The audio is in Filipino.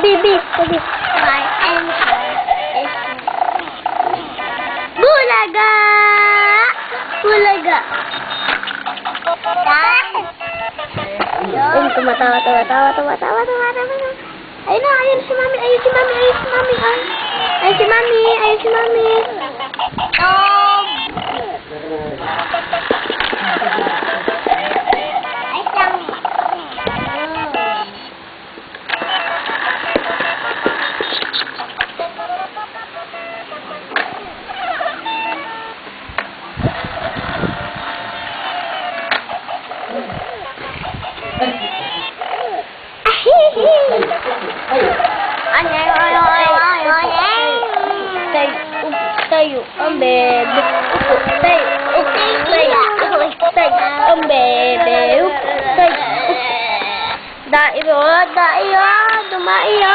B. My answer is Bulaga! Bulaga. Yan. Tumatawa. Ayun na, ayun si Mami. Ayun si Mami. Dog. Ay, lang. Tayo ang bebe. Tayo ang bebe. Tayo. Daiyo. Dumaiyo.